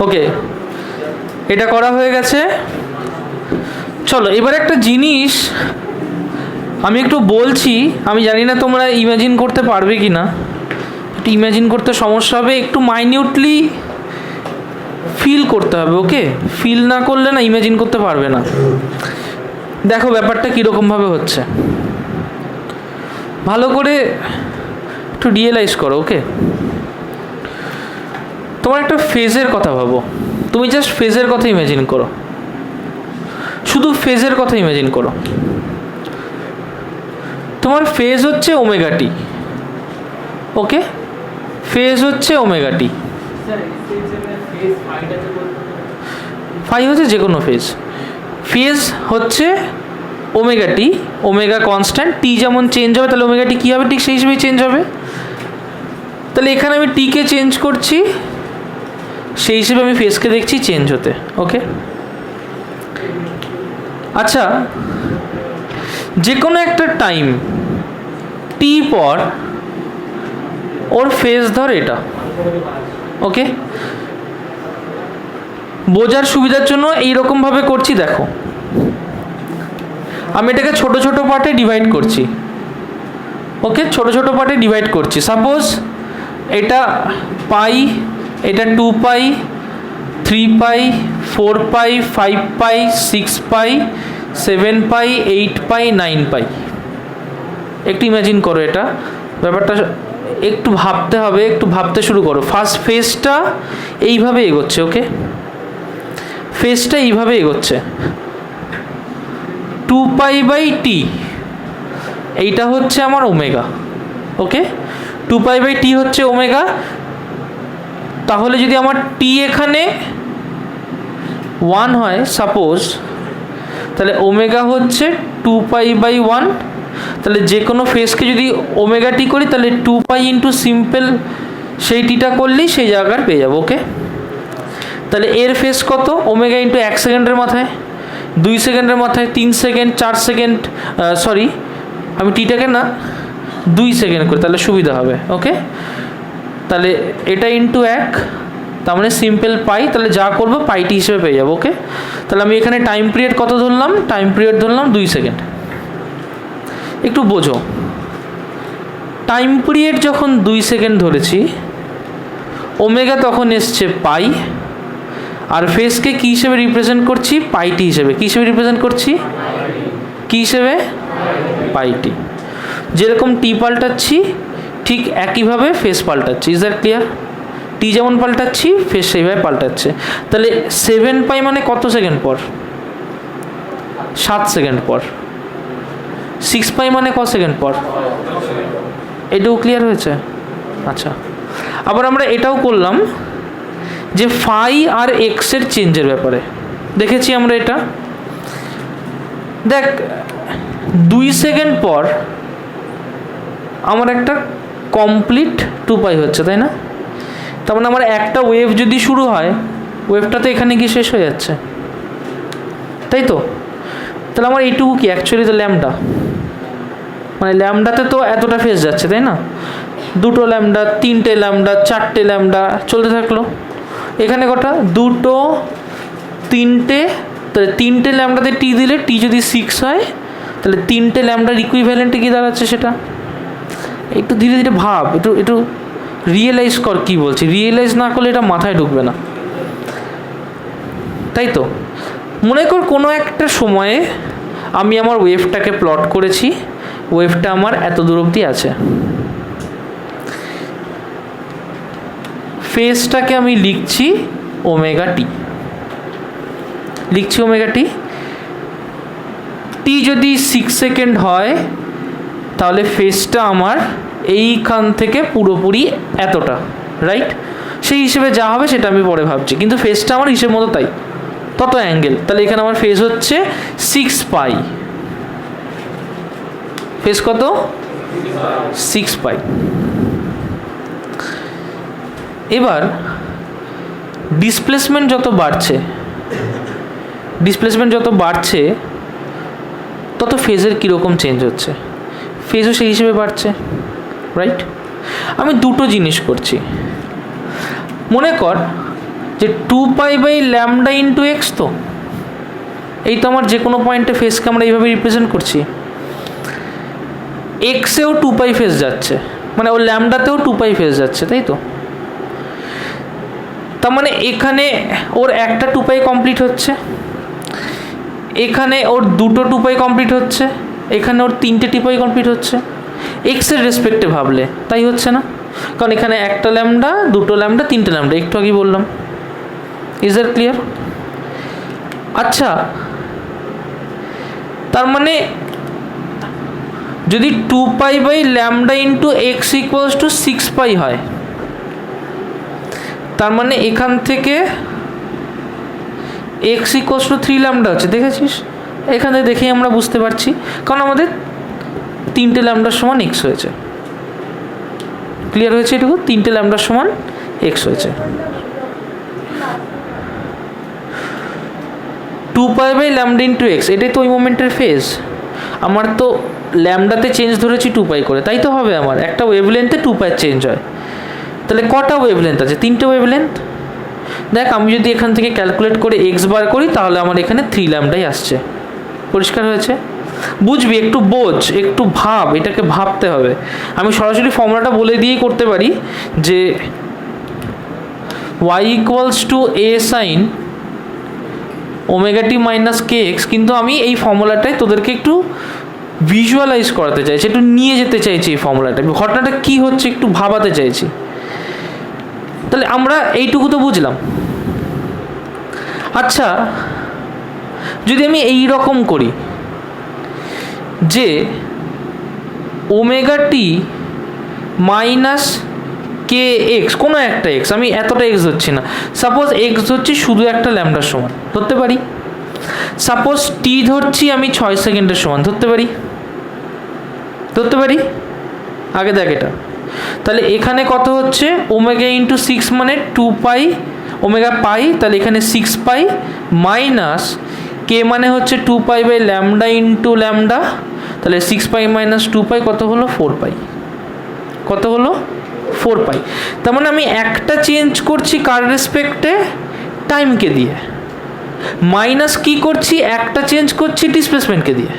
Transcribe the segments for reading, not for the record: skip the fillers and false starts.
ওকে, এটা করা হয়ে গেছে। চলো এবার একটা জিনিস আমি একটু বলছি, আমি জানি না তোমরা ইমাজিন করতে পারবে কি না, একটু ইমাজিন করতে সমস্যা হবে, একটু মাইনিউটলি ফিল করতে হবে। ওকে, ফিল না করলে না ইমাজিন করতে পারবে না। দেখো ব্যাপারটা কীরকমভাবে হচ্ছে, ভালো করে একটু রিয়েলাইজ করো। ওকে, তোমার একটা ফেজের কথা ভাবো, তুমি জাস্ট ফেজের কথা ইমাজিন করো, শুধু ফেজের কথা ইমাজিন করো। তোমার ফেজ হচ্ছে ওমেগা টি। ওকে, ফেজ হচ্ছে ওমেগা টি। ফাই হচ্ছে যে কোনো ফেজ, ফেজ হচ্ছে ওমেগা টি, ওমেগা কনস্ট্যান্ট, টি যেমন চেঞ্জ হবে তাহলে ওমেগা টি কী হবে, ঠিক সেই হিসেবেই চেঞ্জ হবে। তাহলে এখানে আমি টিকে চেঞ্জ করছি, সেই হিসেবে আমি ফেজকে দেখছি চেঞ্জ হতে। ওকে, আচ্ছা যে কোনো একটা টাইম টি পর ওর ফেজ ধর এটা। ওকে, বোঝার সুবিধার জন্য এইরকমভাবে করছি, দেখো আমি এটাকে ছোট ছোট পার্টে ডিভাইড করছি। ওকে, ছোট ছোট পার্টে ডিভাইড করছি। সাপোজ এটা পাই, এটা 2 পাই, 3 পাই, 4 পাই, 5 পাই, 6 পাই, 7 পাই, 8 পাই, 9 পাই। একটু ইমাজিন করো, এটা ব্যাপারটা একটু ভাবতে হবে, একটু ভাবতে শুরু করো। ফার্স্ট ফেজটা এইভাবে এগোচ্ছে। ওকে, ফেজটা এইভাবে এগোচ্ছে, 2 পাই বাই টি, এইটা হচ্ছে আমার ওমেগা। ওকে, 2 পাই বাই টি হচ্ছে ওমেগা। তাহলে যদি আমার টি এখানে 1 হয় সাপোজ, তাহলে ওমেগা হচ্ছে 2 পাই বাই 1। তাহলে যে কোনো ফেজকে যদি ওমেগা টি করি তাহলে 2 পাই ইন্টু সিম্পল সেই টিটা করলেই সেই জায়গার পেয়ে যাবো। ওকে, তাহলে এর ফেজ কত, ওমেগা ইন্টু 1 সেকেন্ডের মাথায়, 2 সেকেন্ডের মাথায়, 3 সেকেন্ড, 4 সেকেন্ড, সরি আমি টিটাকে না 2 সেকেন্ড করি তাহলে সুবিধা হবে। ওকে, তাহলে এটা ইন্টু 1, তার মানে সিম্পল পাই, তাহলে যা করবো পাইটি হিসেবে পেয়ে যাবো। ওকে, তাহলে আমি এখানে টাইম পিরিয়ড কত ধরলাম, টাইম পিরিয়ড ধরলাম 2 সেকেন্ড। একটু বোঝো, টাইম পিরিয়ড যখন 2 সেকেন্ড ধরেছি, ওমেগা তখন এসছে পাই, আর ফেজকে কী হিসেবে রিপ্রেজেন্ট করছি, পাইটি হিসেবে। কী হিসেবে রিপ্রেজেন্ট করছি, কী হিসেবে, পাইটি। যেরকম টি পাল্টাচ্ছি ঠিক একইভাবে ফেজ পাল্টাচ্ছি। Is that clear? টি যেমন পাল্টাচ্ছি ফেজ সেইভাবে পাল্টাচ্ছে। তাহলে 7 পাই মানে কত সেকেন্ড পর, 7 সেকেন্ড পর। 6 পাই মানে কত সেকেন্ড পর, এটাও ক্লিয়ার হয়েছে? আচ্ছা, আবার আমরা এটাও করলাম যে ফাই আর এক্সের চেঞ্জের ব্যাপারে দেখেছি আমরা। এটা দেখ 2 সেকেন্ড পর আমার একটা কমপ্লিট 2 পাই হচ্ছে, তাই না? তার মানে আমার একটা ওয়েভ যদি শুরু হয়, ওয়েভটা তো এখানে গিয়ে শেষ হয়ে যাচ্ছে, তাই তো? তাহলে আমার এইটুকু কি অ্যাকচুয়ালি তো ল্যামডা, মানে ল্যামডাতে তো এতটা ফেজ যাচ্ছে, তাই না? 2টো ল্যামডা, 3টে ল্যামডা, 4টে ল্যামডা চলতে থাকলো। এখানে কটা, 2টো, 3টে, তাহলে 3টে ল্যামডাতে টি দিলে টি যদি 6 হয় তাহলে 3টে ল্যামডার ইকুইভ্যালেন্টে কী দাঁড়াচ্ছে সেটা। একটু ধীরে ধীরে ভাব, একটু রিয়েলাইজ কর কী বলছি। রিয়েলাইজ না করলে এটা মাথায় ঢুকবে না, তাই তো? মনে কর কোনো একটা সময়ে আমি আমার ওয়েভটাকে প্লট করেছি, ওয়েভটা আমার এত দূর অবধি আছে, ফেজটাকে আমি লিখছি ওমেগা টি, লিখছি ওমেগা টি। টি যদি 6 সেকেন্ড হয় তাহলে ফেজটা আমার এইখান থেকে পুরোপুরি এতটা, রাইট? সেই হিসেবে যা হবে সেটা আমি পরে ভাবছি, কিন্তু ফেজটা আমার হিসেব মতো তাই, তত অ্যাঙ্গেল। তাহলে এখানে আমার ফেজ হচ্ছে 6 পাই। ফেজ কত, 6 পাই। এবার ডিসপ্লেসমেন্ট যত বাড়ছে তত ফেজের কীরকম চেঞ্জ হচ্ছে, ফেজও সেই হিসেবে বাড়ছে, রাইট? আমি দুটো জিনিস করছি। মনে কর যে 2π/λ ইন্টু এক্স। তো এই তো আমার যে কোনো পয়েন্টে ফেসকে আমরা এইভাবে রিপ্রেজেন্ট করছি, এক্সেও 2π ফেস যাচ্ছে, মানে ওর ল্যামডাতেও 2π ফেস যাচ্ছে, তাই তো। তার মানে এখানে ওর একটা 2π কমপ্লিট হচ্ছে, এখানে ওর দুটো 2π কমপ্লিট হচ্ছে, এখানে ওর তিনটে 2π কমপ্লিট হচ্ছে। এক্সের রেসপেক্টে ভাবলে তাই হচ্ছে না, কারণ এখানে একটা ল্যামডা, দুটো ল্যামডা, তিনটে ল্যামডা, একটু আগেই বললাম। Is that clear? আচ্ছা, তার মানে যদি 2π/λ ইন্টু এক্স ইকুয়ালস টু 6π হয়, তার মানে এখান থেকে এক্স ইকুয়ালস টু 3λ হচ্ছে। দেখেছিস, এখানে দেখেই আমরা বুঝতে পারছি, কারণ আমাদের তিনটে ল্যামডার সমান এক্স হয়েছে। ক্লিয়ার হয়েছে এটুকু? তিনটে ল্যামডার সমান এক্স হয়েছে। 2π/λ ইন্টু এক্স, এটাই তো ওই মোমেন্টের ফেজ। আমার তো ল্যামডাতে চেঞ্জ ধরেছি 2π করে, তাই তো হবে আমার একটা ওয়েভলেন্থে 2π চেঞ্জ হয়। তাহলে কটা ওয়েভলেন্থ আছে? তিনটে ওয়েভলেন্থ। দেখ, আমি যদি এখান থেকে ক্যালকুলেট করে এক্স বার করি, তাহলে আমার এখানে 3λ আসছে। পরিষ্কার হয়েছে? বুঝবি, একটু বোঝ, একটু ভাব, এটাকে ভাবতে হবে। আমি সরাসরি ফর্মুলাটা বলে দিয়েই করতে পারি যে y equals to a sign omega T minus K x, কিন্তু আমি এই ফর্মুলাটাই তোদেরকে একটু ভিজুয়ালাইজ করাতে চাইছি, একটু নিয়ে যেতে চাইছি এই ফর্মুলাটা, ঘটনাটা কী হচ্ছে একটু ভাবাতে চাইছি। তাহলে আমরা এইটুকু তো বুঝলাম। আচ্ছা, যদি আমি এই রকম করি যে omega T minus K x, কোনো একটা এক্স, আমি এতটা এক্স ধরছি না, সাপোজ এক্স ধরছি শুধু একটা ল্যামডার সমান, ধরতে পারি। সাপোজ টি ধরছি আমি 6 সেকেন্ডের সমান, ধরতে পারি। আগে দেখ এটা, তাহলে এখানে কত হচ্ছে? ওমেগা ইন্টু 6 মানে 2π ওমেগা পাই, তাহলে এখানে 6π মাইনাস কে মানে হচ্ছে 2π/λ ইন্টু ল্যামডা, তাহলে 6π মাইনাস 2π কত হলো? 4π। কত হলো? 4π। তার মানে আমি একটা চেঞ্জ করছি কার রেসপেক্টে? টাইমকে দিয়ে। মাইনাস কি করছি? একটা চেঞ্জ করছি ডিসপ্লেসমেন্টকে দিয়ে।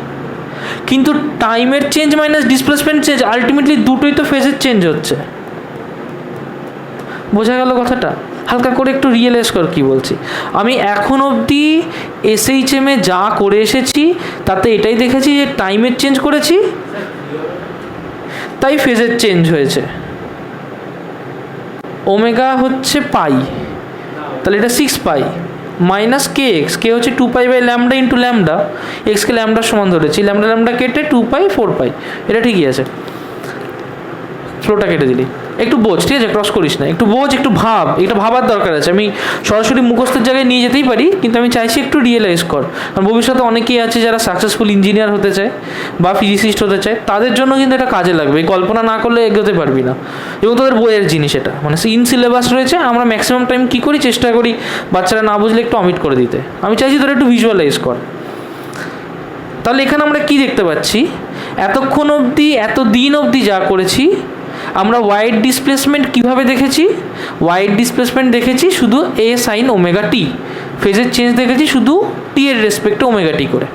কিন্তু টাইমের change minus displacement change, ultimately দুটোই তো ফেজের চেঞ্জ হচ্ছে। বোঝা গেল কথাটা? হালকা করে একটু রিয়েলাইজ কর কী বলছি। আমি এখন অবধি এসএইচএমে যা করে এসেছি তাতে এটাই দেখেছি যে টাইমের চেঞ্জ করেছি, তাই ফেজের চেঞ্জ হয়েছে। ওমেগা হচ্ছে পাই, তাহলে এটা 6π মাইনাস কে এক্স, কে হচ্ছে 2π/λ ইন্টু ল্যামডা, এক্সকে ল্যামডার সমান ধরেছি, ল্যামডা কেটে 2π 4π, এটা ঠিকই আছে। ফ্লোটা কেটে দিলি, একটু বোঝ, ঠিক আছে? ক্রস করিস না, একটু বোঝ, একটু ভাব, এটা ভাবার দরকার আছে। আমি সরাসরি মুখস্থের জায়গায় নিয়ে যেতেই পারি, কিন্তু আমি চাইছি একটু রিয়েলাইজ কর। কারণ ভবিষ্যতে অনেকেই আছে যারা সাকসেসফুল ইঞ্জিনিয়ার হতে চায় বা ফিজিসিস্ট হতে চায়, তাদের জন্য কিন্তু এটা কাজে লাগবে। এই কল্পনা না করলে এগোতে পারবি না, এবং তোদের বইয়ের জিনিস এটা, মানে ইন সিলেবাস রয়েছে। আমরা ম্যাক্সিমাম টাইম কী করি? চেষ্টা করি বাচ্চারা না বুঝলে একটু অমিট করে দিতে। আমি চাইছি তোরা একটু ভিজুয়ালাইজ কর। তাহলে এখানে আমরা কি দেখতে পাচ্ছি? এতক্ষণ অবধি, এতদিন অবধি যা করেছি, আমরা ওয়াইড ডিসপ্লেসমেন্ট কিভাবে দেখেছি? ওয়াইড ডিসপ্লেসমেন্ট দেখেছি শুধু এ সাইন ওমেগা টি, ফেজের চেঞ্জ দেখেছি শুধু টি এর রেসপেক্টে ওমেগা টি করে।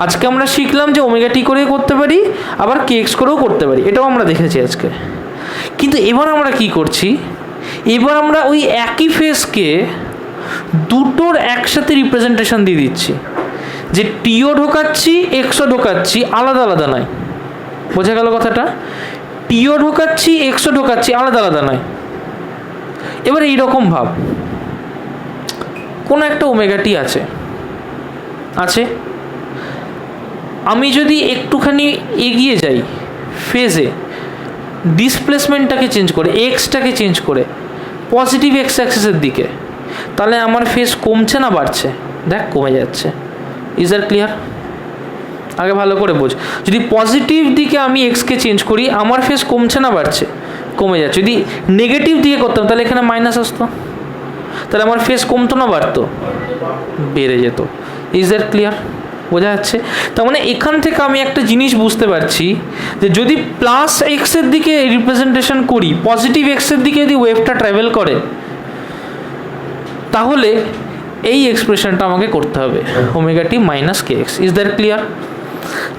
আজকে আমরা শিখলাম যে ওমেগা টি করেও করতে পারি, আবার কে এক্স করেও করতে পারি, এটাও আমরা দেখেছি আজকে। কিন্তু এবার আমরা কি করছি? এবার আমরা ওই একই ফেজকে দুটোর একসাথে রিপ্রেজেন্টেশন দিয়ে দিচ্ছি, যে টিও ঢোকাচ্ছি এক্সও ঢোকাচ্ছি, আলাদা আলাদা নয়। বোঝা গেল কথাটা? টিও ঢোকাচ্ছি এক্সও ঢোকাচ্ছি, আলাদা আলাদা নয়। এবার এইরকম ভাব, কোনো একটা ওমেগা টি আছে, আমি যদি একটুখানি এগিয়ে যাই ফেজে, ডিসপ্লেসমেন্টটাকে চেঞ্জ করে, এক্সটাকে চেঞ্জ করে পজিটিভ এক্স অ্যাক্সিসের দিকে, তাহলে আমার ফেজ কমছে না বাড়ছে? দেখ, কমে যাচ্ছে। Is that clear? আগে ভালো করে বোঝ। যদি পজিটিভ দিকে আমি এক্সকে চেঞ্জ করি, আমার ফেজ কমছে না বাড়ছে? কমে যাচ্ছে। যদি নেগেটিভ দিকে করতাম তাহলে এখানে মাইনাস আসতো, তাহলে আমার ফেজ কমতো না বাড়তো? বেড়ে যেত। Is that clear? বোঝা যাচ্ছে? তার মানে এখান থেকে আমি একটা জিনিস বুঝতে পারছি যে যদি প্লাস এক্সের দিকে রিপ্রেজেন্টেশন করি, পজিটিভ এক্সের দিকে যদি ওয়েভটা ট্রাভেল করে, তাহলে এই এক্সপ্রেশনটা আমাকে করতে হবে omega T minus K X. Is that clear?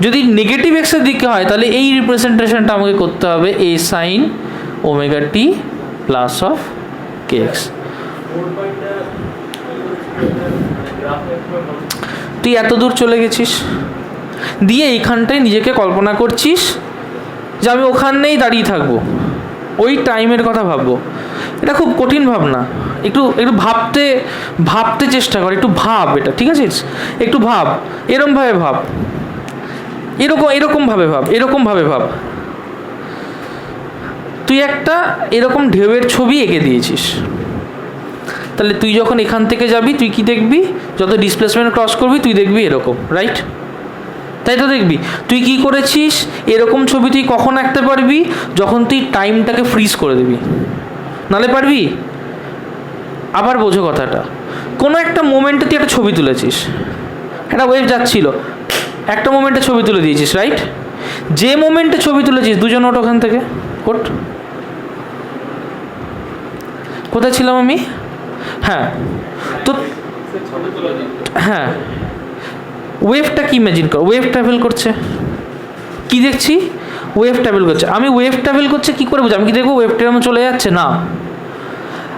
যদি নেগেটিভ এক্সের দিকে হয় তাহলে এই রিপ্রেজেন্টেশনটা আমাকে করতে হবে A sine omega T plus of K X. তুই এত দূর চলে গেছিস, দিয়ে এইখানটায় নিজেকে কল্পনা করছিস যে আমি ওখানেই দাঁড়িয়ে থাকবো, ওই টাইমের কথা ভাববো। এটা খুব কঠিন ভাবনা, একটু একটু ভাবতে চেষ্টা কর, একটু ভাব এটা, ঠিক আছে? একটু ভাব, এরকমভাবে ভাব, এরকমভাবে ভাব। তুই একটা এরকম ঢেউয়ের ছবি এঁকে দিয়েছিস, তাহলে তুই যখন এখান থেকে যাবি তুই কি দেখবি? যত ডিসপ্লেসমেন্ট ক্রস করবি তুই দেখবি এরকম, রাইট? তাই তো দেখবি। তুই কি করেছিস? এরকম ছবি তুই কখন আঁকতে পারবি? যখন তুই টাইমটাকে ফ্রিজ করে দিবি, নালে পারবি? আবার বোঝো কথাটা, কোনো একটা মোমেন্টে তুই একটা ছবি তুলেছিস, একটা ওয়েভ যাচ্ছিল, একটা মোমেন্টে ছবি তুলে দিয়েছিস, রাইট? যে মোমেন্টে ছবি তুলেছিস দুজন ওঠ ওখান থেকে, ওঠ। কোথায় ছিলাম আমি? হ্যাঁ, তো হ্যাঁ, ওয়েভটা কি ইমাজিন কর, ওয়েভ ট্রাভেল করছে, কি দেখছি? ওয়েভ ট্রাভেল করছে। আমি ওয়েভ ট্রাভেল করছে কি করে বুঝি? আমি কি দেখবো ওয়েভটা এরকম চলে যাচ্ছে? না,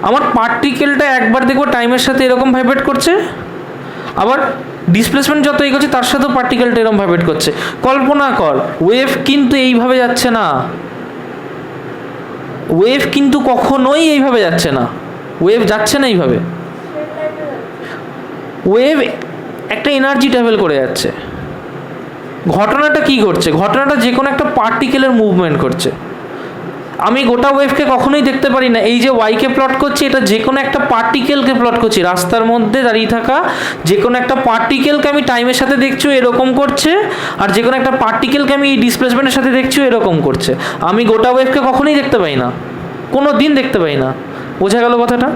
আমার পার্টিকেলটা একবার দেখবো টাইমের সাথে এরকম ভাইব্রেট করছে, আবার ডিসপ্লেসমেন্ট যত এগোচ্ছে তার সাথেও পার্টিকেলটা এরকম ভাইব্রেট করছে। কল্পনা কর, ওয়েভ কিন্তু এইভাবে যাচ্ছে না, ওয়েভ কিন্তু কখনোই এইভাবে যাচ্ছে না, ওয়েভ যাচ্ছে না এইভাবে, ওয়েভ একটা এনার্জি ট্রাভেল করে যাচ্ছে। ঘটনাটা কি ঘটছে? ঘটনাটা যে কোনো একটা পার্টিকেলের মুভমেন্ট করছে। আমি গোটা ওয়েভকে কখনোই দেখতে পারি না। এই যে ওয়াইকে প্লট করছি, এটা যে কোনো একটা পার্টিকেলকে প্লট করছি, রাস্তার মধ্যে দাঁড়িয়ে থাকা যে কোনো একটা পার্টিকেলকে আমি টাইমের সাথে দেখছি এরকম করছে, আর যে কোনো একটা পার্টিকেলকে আমি এই ডিসপ্লেসমেন্টের সাথে দেখছি এরকম করছে। আমি গোটা ওয়েভকে কখনোই দেখতে পাই না, কোনো দিন দেখতে পাই না। বোঝা গেল কথাটা?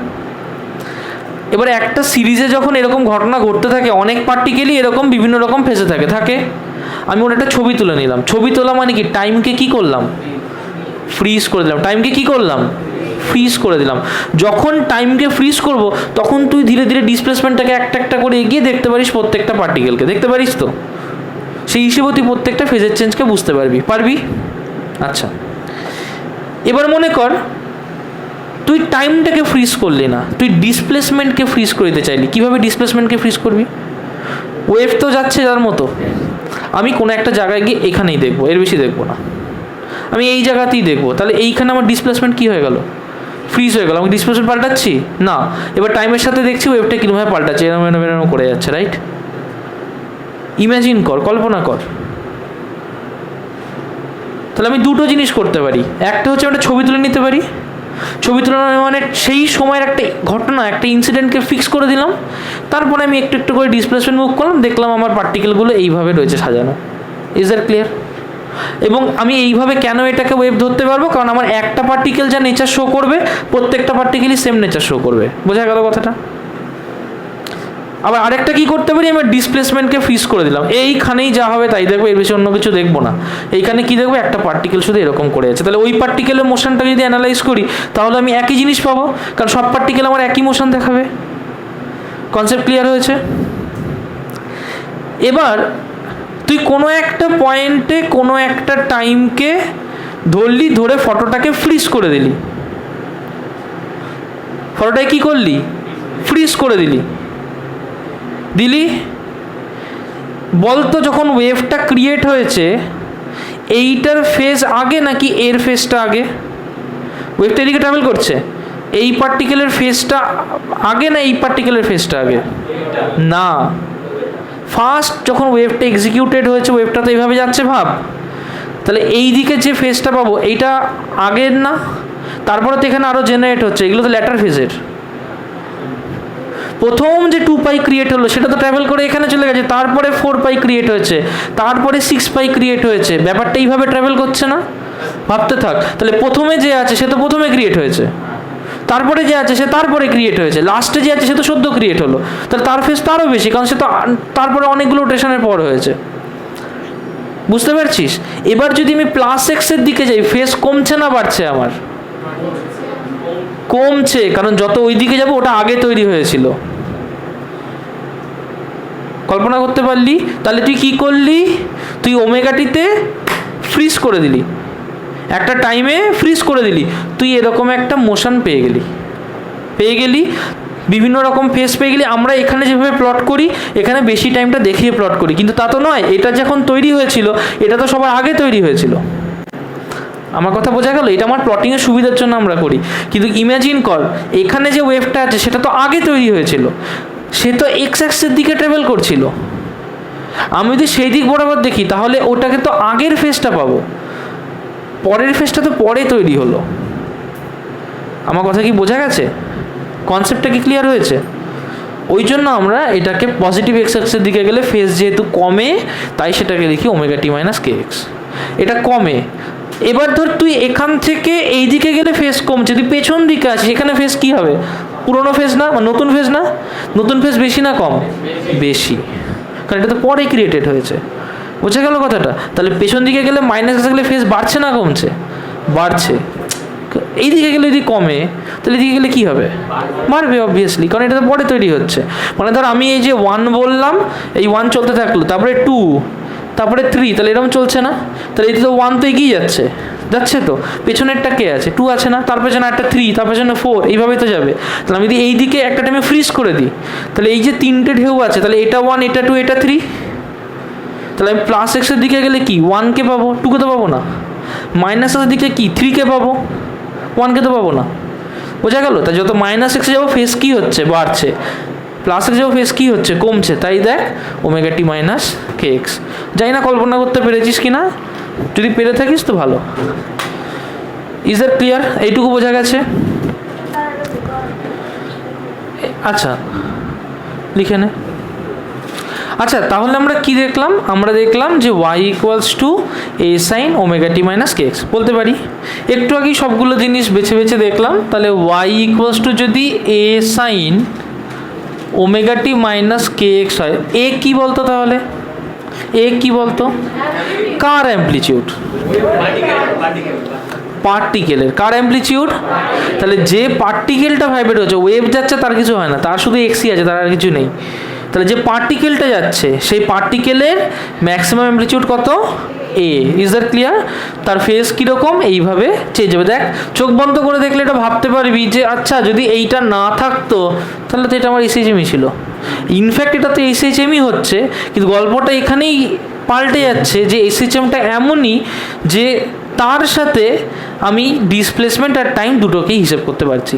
এবার একটা সিরিজে যখন এরকম ঘটনা ঘটতে থাকে, অনেক পার্টিকেলই এরকম বিভিন্ন রকম ফেসে থাকে। আমি ওর একটা ছবি তুলে নিলাম। ছবি তোলা মানে কি? টাইমকে কি করলাম? ফ্রিজ করে দিলাম। টাইমকে কি করলাম? ফ্রিজ করে দিলাম। যখন টাইমকে ফ্রিজ করব তখন তুই ধীরে ধীরে ডিসপ্লেসমেন্টটাকে একটা একটা করে এগিয়ে দেখতে পারিস, প্রত্যেকটা পার্টিকেলকে দেখতে পারিস। তো সেই হিসেবে তুই প্রত্যেকটা ফেজের চেঞ্জকে বুঝতে পারবি? আচ্ছা, এবার মনে কর তুই টাইমটাকে ফ্রিজ করলি না, তুই ডিসপ্লেসমেন্টকে ফ্রিজ করে দিতে চাইলি। কীভাবে ডিসপ্লেসমেন্টকে ফ্রিজ করবি? ওয়েভ তো যাচ্ছে যার মতো, আমি কোনো একটা জায়গায় গিয়ে এখানেই দেখবো, এর বেশি দেখবো না, আমি এই জায়গাতেই দেখবো। তাহলে এইখানে আমার ডিসপ্লেসমেন্ট কী হয়ে গেল? ফ্রিজ হয়ে গেল। আমি ডিসপ্লেসমেন্ট পাল্টাচ্ছি না, এবার টাইমের সাথে দেখছি ওয়েভটা কীভাবে পাল্টাচ্ছে, এরম করে যাচ্ছে, রাইট? ইমাজিন কর, কল্পনা কর। তাহলে আমি দুটো জিনিস করতে পারি। একটা হচ্ছে একটা ছবি তুলে নিতে পারি। ছবি তুলে মানে সেই সময়ের একটা ঘটনা, একটা ইনসিডেন্টকে ফিক্স করে দিলাম, তারপরে আমি একটু একটু করে ডিসপ্লেসমেন্ট মুভ করলাম, দেখলাম আমার পার্টিকেলগুলো এইভাবে রয়েছে সাজানো। Is that clear? এবং আমি এইভাবে কেন এটাকে ওয়েভ ধরতে পারবো? কারণ আমার একটা পার্টিকেল যা নেচার শো করবে, প্রত্যেকটা পার্টিকেলই সেম নেচার শো করবে। বোঝা গেল কথাটা? আবার আরেকটা কি করতে পারি? আমি ডিসপ্লেসমেন্টকে ফ্রিজ করে দিলাম, এইখানেই যা হবে তাই দেখবো, এর বেশি অন্য কিছু দেখবো না। এইখানে কি দেখবো? একটা পার্টিকেল শুধু এরকম করে যাচ্ছে। তাহলে ওই পার্টিকেলের মোশনটা যদি অ্যানালাইজ করি তাহলে আমি একই জিনিস পাবো, কারণ সব পার্টিকেল আমার একই মোশন দেখাবে। কনসেপ্ট ক্লিয়ার হয়েছে? এবার তুই কোনো একটা পয়েন্টে কোনো একটা টাইমকে ধরলি, ধরে ফটোটাকে ফ্রিজ করে দিলি। ফটোটাকে কি করলি? ফ্রিজ করে দিলি। বলতো যখন ওয়েভটা ক্রিয়েট হয়েছে এইটার ফেজ আগে নাকি এর ফেজটা আগে? ওয়েভটা এদিকে ট্রাভেল করছে, এই পার্টিকেলের ফেজটা আগে না এই পার্টিকেলের ফেজটা আগে? না, ফার্স্ট যখন ওয়েভটা এক্সিকিউটেড হয়েছে ওয়েভটা তো এইভাবে যাচ্ছে, ভাব। তাহলে এই দিকে যে ফেজটা পাবো এইটা আগের না? তারপরে তো এখানে আরও জেনারেট হচ্ছে, এগুলো তো ল্যাটার ফেজের। প্রথম যে 2π ক্রিয়েট হলো সেটা তো ট্রাভেল করে এখানে চলে গেছে, তারপরে 4π ক্রিয়েট হয়েছে, তারপরে 6π ক্রিয়েট হয়েছে। ব্যাপারটা এইভাবে ট্রাভেল করছে না? ভাবতে থাক। তাহলে প্রথমে যে আছে সে তো প্রথমে ক্রিয়েট হয়েছে, তারপরে যে আছে সে তারপরে ক্রিয়েট হয়েছে, লাস্টে যে আছে সে তো সদ্য ক্রিয়েট হলো। তাহলে তার ফেজ তো আরও বেশি, কারণ সে তো তারপরে অনেকগুলো রোটেশনের পর হয়েছে। বুঝতে পারছিস? এবার যদি আমি +x এর দিকে যাই, ফেজ কমছে না বাড়ছে? আমার কমছে, কারণ যত ওই দিকে যাবো ওটা আগে তৈরি হয়েছিল। কল্পনা করতে পারলি? তাহলে তুই কি করলি, তুই ওমেগাটিতে ফ্রিজ করে দিলি, একটা টাইমে ফ্রিজ করে দিলি, তুই এরকম একটা মোশন পেয়ে গেলি, বিভিন্ন রকম ফেস পেয়ে গেলি। আমরা এখানে যেভাবে প্লট করি, এখানে বেশি টাইমটা দেখিয়ে প্লট করি, কিন্তু তা তো নয়। এটা যখন তৈরি হয়েছিল, এটা তো সবার আগে তৈরি হয়েছিল। আমার কথা বোঝা গেল? এটা আমার প্লটিংয়ের সুবিধার জন্য আমরা করি, কিন্তু ইমাজিন কর এখানে যে ওয়েভটা আছে সেটা তো আগে তৈরি হয়েছিল, সে তো এক্স অ্যাক্সিসের দিকে ট্রাভেল করছিল। আমি যদি সেই দিক বরাবর দেখি তাহলে ওটাকে তো আগের ফেসটা পাবো, পরের ফেসটা তো পরে তৈরি হলো। আমার কথা কি বোঝা গেছে? কনসেপ্টটা কি ক্লিয়ার হয়েছে? ওই জন্য আমরা এটাকে পজিটিভ এক্স অ্যাক্সিসের দিকে গেলে ফেস যেহেতু কমে, তাই সেটাকে লিখি omega T minus K x. এটা কমে। এবার ধর তুই এখান থেকে এই দিকে গেলে ফেস কমছে, তুই পেছন দিকে আছিস, এখানে ফেস কি হবে? পুরোনো ফেস না, নতুন ফেস না? নতুন ফেস বেশি না কম? বেশি, কারণ এটা তো পরে ক্রিয়েটেড হয়েছে। বোঝা গেল কথাটা? তাহলে পেছন দিকে গেলে মাইনাস গেলে ফেস বাড়ছে না কমছে? বাড়ছে। এই দিকে গেলে যদি কমে, তাহলে এদিকে গেলে কী হবে? বাড়বে অবভিয়াসলি, কারণ এটা তো পরে তৈরি হচ্ছে। মানে ধর আমি এই যে 1 বললাম, এই 1 চলতে থাকলো, তারপরে 2, তারপরে 3, তাহলে এরকম চলছে না? তাহলে এই তো 1 তো এগিয়ে যাচ্ছে তো, পেছনেরটা কে আছে? 2 আছে না? তার পেছনে একটা 3, তার পেছনে 4, এইভাবেই তো যাবে। তাহলে আমি যদি এই দিকে একটা টাইমে ফ্রিজ করে দিই, তাহলে এই যে 3টে ঢেউ আছে, তাহলে এটা 1, এটা 2, এটা 3, তাহলে আমি প্লাস এক্সের দিকে গেলে কি 1কে পাবো, 2কে তো পাবো না। মাইনাস এক্সের দিকে কি 3কে পাবো, 1কে তো পাবো না। বোঝা গেল? তাই যত মাইনাস এক্সে যাবো ফেস কি হচ্ছে? বাড়ছে। প্লাস এক্সে যাবো ফেস কি হচ্ছে? কমছে। তাই দেখ omega T minus K x. জানি না কল্পনা করতে পেরেছিস কি না, যদি পেরে থাকিস তো ভালো। Is that clear? এইটুকু বোঝা গেছে? আচ্ছা লিখে নে। আচ্ছা তাহলে আমরা কি দেখলাম? আমরা দেখলাম যে y equals to A sine omega T minus K x বলতে পারি। একটু আগেই সবগুলো জিনিস বেছে বেছে দেখলাম। তাহলে y ইকুয়ালস টু যদি এ sine omega T minus K x হয়, এ কী বলতো? তাহলে এ কী বলতো? কার অ্যাম্প্লিটিউড? পার্টিকেলের। কার অ্যাম্প্লিটিউড? তাহলে যে পার্টিকেলটা ভাইব্রেট হচ্ছে, ওয়েভ যাচ্ছে, তার কিছু হয় না, তার শুধু এক্সই আছে, তার আর কিছু নেই। তাহলে যে পার্টিকেলটা যাচ্ছে সেই পার্টিকেলের ম্যাক্সিমাম অ্যাম্প্লিটিউড কত? এ। Is that clear? তার ফেস কীরকম? এইভাবে চেঞ্জ হবে। দেখ চোখ বন্ধ করে দেখলে এটা ভাবতে পারবি যে আচ্ছা যদি এইটা না থাকতো তাহলে তো এটা আমার এসএইচএমই ছিল। ইনফ্যাক্ট এটা তো এসএইচএমই হচ্ছে, কিন্তু গল্পটা এখানেই পাল্টে যাচ্ছে যে এসএইচএমটা এমনই যে তার সাথে আমি ডিসপ্লেসমেন্ট আর টাইম দুটোকেই হিসেব করতে পারছি।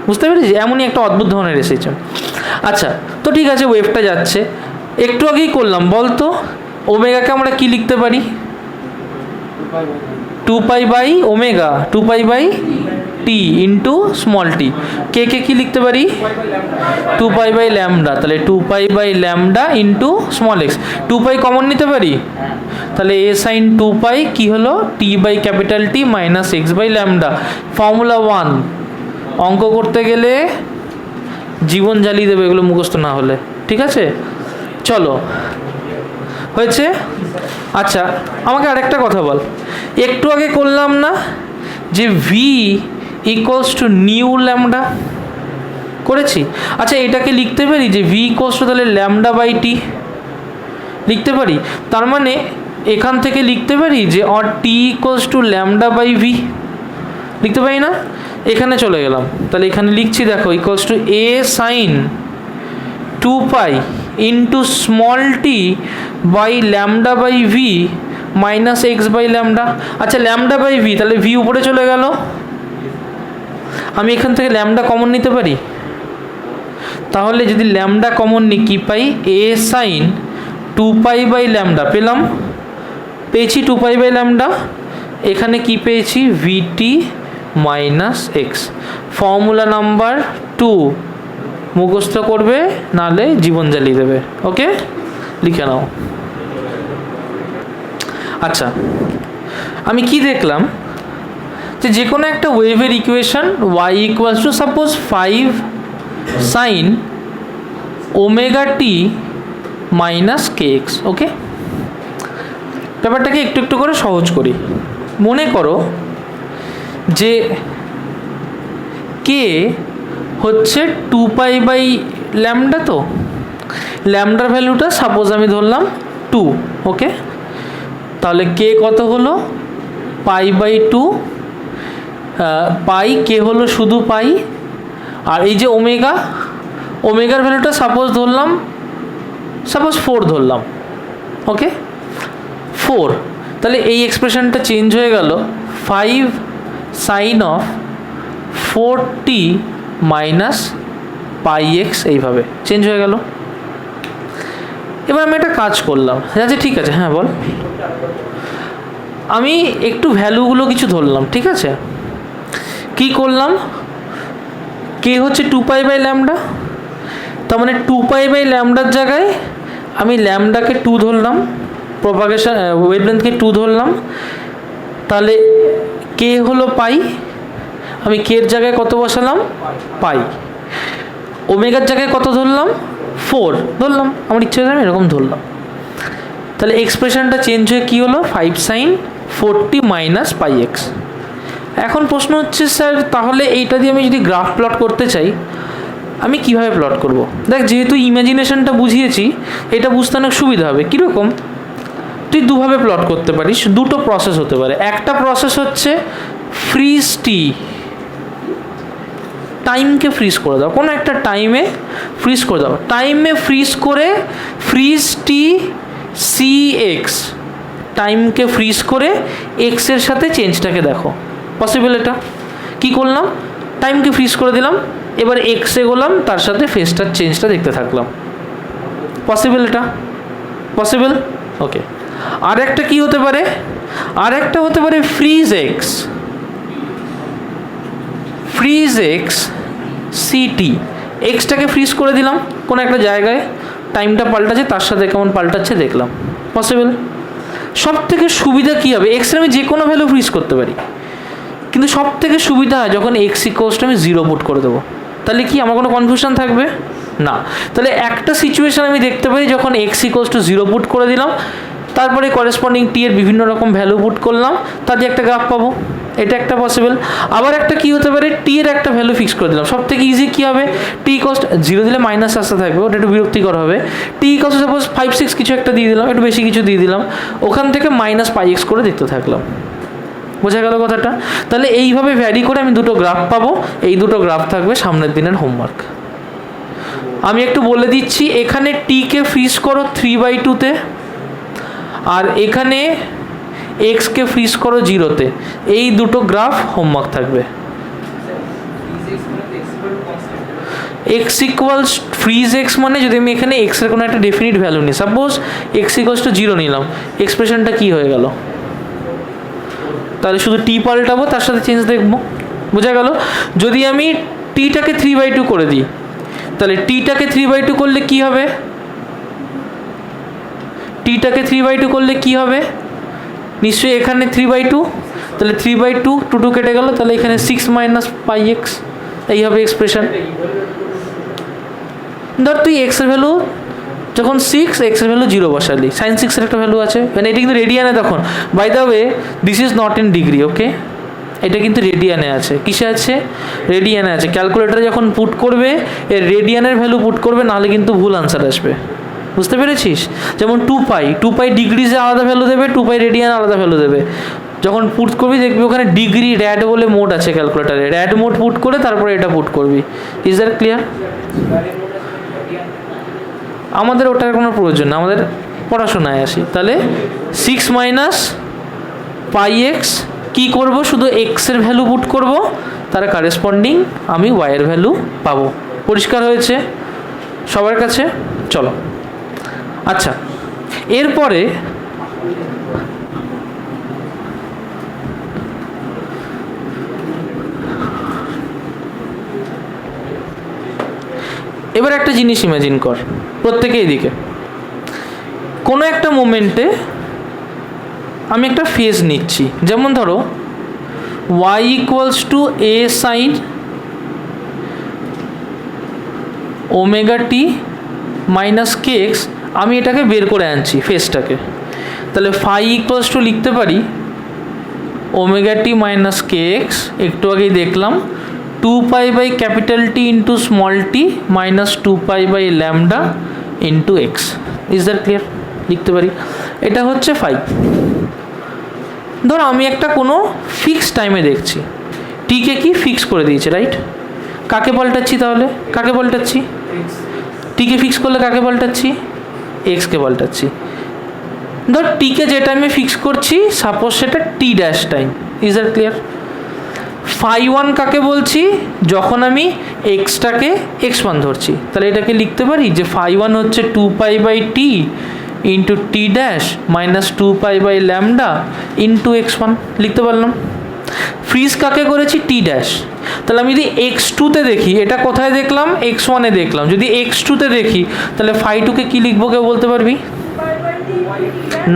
বুঝতে পেরেছি? এমনই একটা অদ্ভুত ধরনের এসএইচএম। আচ্ছা তো ঠিক আছে, ওয়েভটা যাচ্ছে, একটু আগেই করলাম, বলতো ওমেগাকে আমরা কি লিখতে পারি? 2 by omega, 2 by T into small T. K কে কী লিখতে পারি? 2 বাই ল্যামডা। তাহলে 2 by lambda into small X. 2 common নিতে পারি, তাহলে এ সাইন 2 কি হলো? T by capital T minus X by lambda. Formula 1 অঙ্ক করতে গেলে জীবন জ্বালিয়ে দেবে এগুলো মুখস্থ না হলে। ঠিক আছে, চলো হয়েছে। আচ্ছা আমাকে আরেকটা কথা বল, একটু আগে করলাম না যে V equals to nu lambda, করেছি? আচ্ছা এটাকে লিখতে পারি যে ভি ইকুয়ালস টু তাহলে ল্যামডা বাই টি লিখতে পারি। তার মানে এখান থেকে লিখতে পারি যে or T equals to lambda by V, লিখতে পারি না? এখানে চলে গেলাম, তাহলে এখানে লিখছি দেখো equals to A sine 2 into small T by lambda by V minus X by lambda. আচ্ছা ল্যামডা বাই ভি, তাহলে ভি উপরে চলে গেল, আমি এখান থেকে ল্যামডা কমন নিতে পারি। তাহলে যদি ল্যামডা কমন নিই কি পাই? এ সাইন 2 বাই ল্যামডা পেলাম, পেয়েছি 2 বাই ল্যামডা। এখানে কি পেয়েছি? ভিটি মাইনাস এক্স। ফর্মুলা নাম্বার 2 মুখস্থ করবে, নালে জীবন জ্বালিয়ে দেবে। ওকে, লিখে নাও। আচ্ছা আমি কি দেখলাম যে কোনো একটা ওয়েভের equation y equals to suppose 5 sine omega T minus K X. Okay, ব্যাপারটাকে একটু একটু করে সহজ করি। মনে করো যে কে হচ্ছে 2π/λ, তো ল্যামডার ভ্যালুটা সাপোজ আমি ধরলাম 2, ওকে। তাহলে কে কত হলো, π/2, পাই কে হলো শুধু পাই। আর এই যে ওমেগার ভ্যালুটা সাপোজ 4 ধরলাম, ওকে, 4। তাহলে এই এক্সপ্রেশনটা চেঞ্জ হয়ে গেল 5 sin of 4t minus πx, এইভাবে চেঞ্জ হয়ে গেল। এবার আমি একটা কাজ করলাম, আচ্ছা ঠিক আছে, হ্যাঁ বল। আমি একটু ভ্যালুগুলো কিছু ধরলাম, ঠিক আছে। কি করলাম, কে হচ্ছে 2π/λ, তার মানে 2π/λ জায়গায় আমি ল্যামডাকে 2 ধরলাম, প্রপাগেশন ওয়েভলেন্থকে 2 ধরলাম। তাহলে কে হলো পাই, আমি কে এর জায়গায় কত বসালাম, পাই। ওমেগার জায়গায় কত ধরলাম, 4 ধরলাম, আমার ইচ্ছে হয়ে আমি এরকম ধরলাম। তাহলে এক্সপ্রেশনটা চেঞ্জ হয়ে কী হলো, 5 sin 4t মাইনাস πx। এখন প্রশ্ন হচ্ছে স্যার তাহলে এইটা দিয়ে আমি যদি গ্রাফ প্লট করতে চাই আমি কিভাবে প্লট করব। দেখ, যেহেতু ইমাজিনেশনটা বুঝিয়েছি, এটা বুঝতে অনেক সুবিধা হবে। কীরকম, তুই দুভাবে প্লট করতে পারিস, দুটো প্রসেস হতে পারে। একটা প্রসেস হচ্ছে ফ্রিজ টি, টাইমকে ফ্রিজ করে দাও, কোনো একটা টাইমে ফ্রিজ করে দাও, টাইমে ফ্রিজ করে ফ্রিজ টি CX, টাইমকে ফ্রিজ করে এক্সের সাথে চেঞ্জটাকে দেখো। পসিবল এটা? কি করলাম, টাইমকে ফ্রিজ করে দিলাম, এবার এক্সে গেলাম, তার সাথে ফেজটার চেঞ্জটা দেখতে থাকলাম। পসিবল এটা? পসিবল, ওকে। আর একটা কী হতে পারে, আর একটা হতে পারে ফ্রিজ এক্স CT, এক্সটাকে ফ্রিজ করে দিলাম কোনো একটা জায়গায়, টাইমটা পাল্টাচ্ছে, তার সাথে কেমন পাল্টাচ্ছে দেখলাম। পসিবল। সব থেকে সুবিধা কী হবে, এক্সের আমি যে কোনো ভ্যালু ফ্রিজ করতে পারি, কিন্তু সব থেকে সুবিধা হয় যখন এক্স ইকুয়ালসটা আমি 0 পুট করে দেবো। তাহলে কি আমার কোনো কনফিউশন থাকবে না। তাহলে একটা সিচুয়েশান আমি দেখতে পারি যখন এক্স ইকুয়ালস টু 0 পুট করে দিলাম, তারপরে করেসপন্ডিং টি এর বিভিন্ন রকম ভ্যালু পুট করলাম, তার দিয়ে একটা গ্রাফ পাবো, এটা একটা পসিবল। আবার একটা কী হতে পারে, টি এর একটা ভ্যালু ফিক্স করে দিলাম, সব থেকে ইজি কী হবে, টি ইকুয়ালস 0 দিলে মাইনাস আসতে থাকবে, ওটা একটু বিরক্তিকর হবে। টি ইকুয়ালস সাপোজ 5, 6 কিছু একটা দিয়ে দিলাম, একটু বেশি কিছু দিয়ে দিলাম, ওখান থেকে মাইনাস πx করে দেখতে থাকলাম। বোঝা গেল কথাটা? তাহলে এইভাবে ভ্যারি করে আমি দুটো গ্রাফ পাবো, এই দুটো গ্রাফ থাকবে সামনের দিনের হোমওয়ার্ক। আমি একটু বলে দিচ্ছি, এখানে টিকে ফ্রিজ করো 3/2-তে, আর এখানে এক্সকে ফ্রিজ করো 0-তে। এই দুটো গ্রাফ হোমওয়ার্ক থাকবে। এক্স ইকুয়ালস ফ্রিজ এক্স মানে যদি আমি এখানে এক্সের কোনো একটা ডেফিনিট ভ্যালু নিই, সাপোজ এক্স ইকুয়ালস টু 0 নিলাম, এক্সপ্রেশনটা কী হয়ে গেল, তাহলে শুধু টি পাল্টাবো, তার সাথে চেঞ্জ দেখবো। বোঝা গেল? যদি আমি টিটাকে 3/2 করে দিই, তাহলে টিটাকে 3/2 করলে কি হবে, টিটাকে 3/2 করলে কি হবে, নিশ্চয়ই এখানে 3/2, তাহলে 3/2 2 কেটে গেল, তাহলে এখানে 6 মাইনাস πx, এই হবে এক্সপ্রেশন। ধর তুই এক্সের ভ্যালু যখন 6, এক্সের ভ্যালু 0 বসালি, sin 6 এর একটা ভ্যালু আছে, মানে এটা কিন্তু রেডিয়ানে, তখন by the way this is not in degree, okay, এটা কিন্তু রেডিয়ানে আছে। কিসে আছে? রেডিয়ানে আছে। ক্যালকুলেটারে যখন পুট করবে এর রেডিয়ানের ভ্যালু পুট করবে, নাহলে কিন্তু ভুল আনসার আসবে। বুঝতে পেরেছিস? যেমন 2π ডিগ্রিজে আলাদা ভ্যালু দেবে, 2π রেডিয়ান আলাদা ভ্যালু দেবে। যখন পুট করবি দেখবি ওখানে ডিগ্রি র্যাড বলে মোড আছে ক্যালকুলেটারে, র্যাড মোড পুট করে তারপরে এটা পুট করবি। Is that clear? আমাদের ওটার কোনো প্রয়োজন না, আমাদের পড়াশোনায় আসি। তাহলে 6 মাইনাস πx কী করবো, শুধু এক্সের ভ্যালু পুট করব, তার কারেসপন্ডিং আমি ওয়াইয়ের ভ্যালু পাবো। পরিষ্কার হয়েছে সবার কাছে? চলো, আচ্ছা, এরপরে এবার একটা জিনিস ইমাজিন কর, প্রত্যেকে এদিকে, কোনো একটা মোমেন্টে আমি একটা ফেজ নিচ্ছি, যেমন ধরো y equals to a sign omega T minus kx, আমি এটাকে বের করে আনছি ফেজটাকে। তাহলে ফাই ইকুয়ালস টু লিখতে পারি ওমেগা টি মাইনাস kx, একটু আগেই দেখলাম two pi by capital T into small T minus two pi by lambda into X. Is that clear? লিখতে পারি এটা হচ্ছে 5। ধরো আমি একটা কোনো ফিক্স টাইমে দেখছি, টিকে কি ফিক্স করে দিয়েছে, রাইট? কাকে পাল্টাচ্ছি তাহলে? কাকে পাল্টাচ্ছি? টিকে ফিক্স করলে কাকে পাল্টাচ্ছি? এক্সকে পাল্টাচ্ছি। ধর টিকে যে টাইমে ফিক্স করছি সাপোজ সেটা T dash time. Is that clear? Phi one কাকে বলছি? যখন আমি এক্সটাকে x1 ধরছি, তাহলে এটাকে লিখতে পারি যে ফাই ওয়ান হচ্ছে two pi by T into T dash minus two pi by lambda into x1 লিখতে পারলাম। ফ্রিজ কাকে করেছি? T dash. তাহলে আমি যদি x2-তে দেখি, এটা কোথায় দেখলাম? x1-এ দেখলাম। যদি x2-তে দেখি তাহলে ফাই টুকে কী লিখবো, কেউ বলতে পারবি?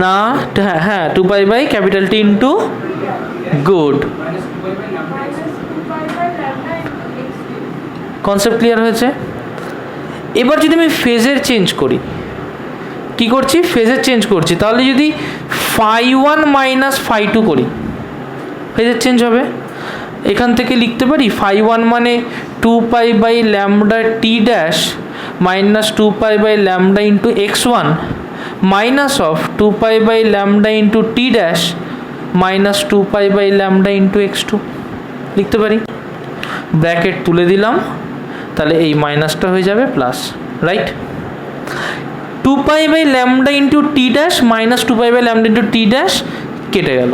না, হ্যাঁ two pi by capital T into, good, concept clear হয়েছে? এবার যদি আমি ফেজের চেঞ্জ করি, কি করছি? ফেজের চেঞ্জ করছি, তাহলে যদি phi one minus phi two করি, ফেজের চেঞ্জ হবে। এখান থেকে লিখতে পারি ফাই ওয়ান মানে two pi by lambda T dash minus two pi by lambda into x1 minus of two pi by lambda into T dash minus two pi by lambda into x2 লিখতে পারি। Bracket তুলে দিলাম, তাহলে এই মাইনাসটা হয়ে যাবে plus, right? Two pi by lambda into T dash minus two pi by lambda into T dash কেটে গেল,